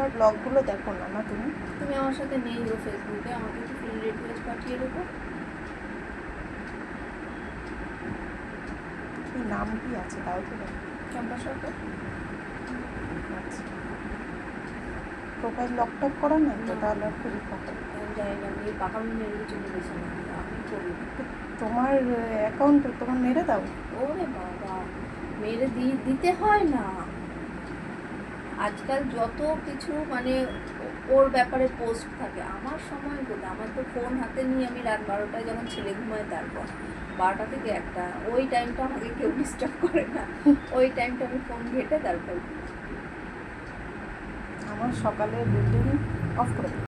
আমার ব্লগগুলো দেখো না না তুমি? তুমি আমার সাথে নেই গো ফেসবুকে, আমাকে একটু ফ্রেন্ড রিকোয়েস্ট পাঠিয়ে দেবো। কি নাম কি আছে তাও তো দেখো। চম্পা সরকার। আচ্ছা, প্রোফাইল লক টক করা নাই তো? না। তাহলে আর খুবই পাবো। আমি জানি না, আমি পাকামি মেরে চলে গেছি না, আমি করি না। তোমার অ্যাকাউন্ট তোমার মেরে দাও। ওরে বাবা, মেরে দিতে হয় না। আজকাল যত কিছু মানে ওর ব্যাপারে পোস্ট থাকে, আমার সময় কোথায়? আমার তো ফোন হাতে নিয়ে আমি রাত 12টায় যখন ছেলে ঘুমায়, তারপর 12টা থেকে 1টা, ওই টাইমটা আমাকে কেউ ডিস্টার্ব করে না। ওই টাইমটা আমি ফোন ঘেটে তারপর আমার সকালে বিল্ডিং অফ করে দিই।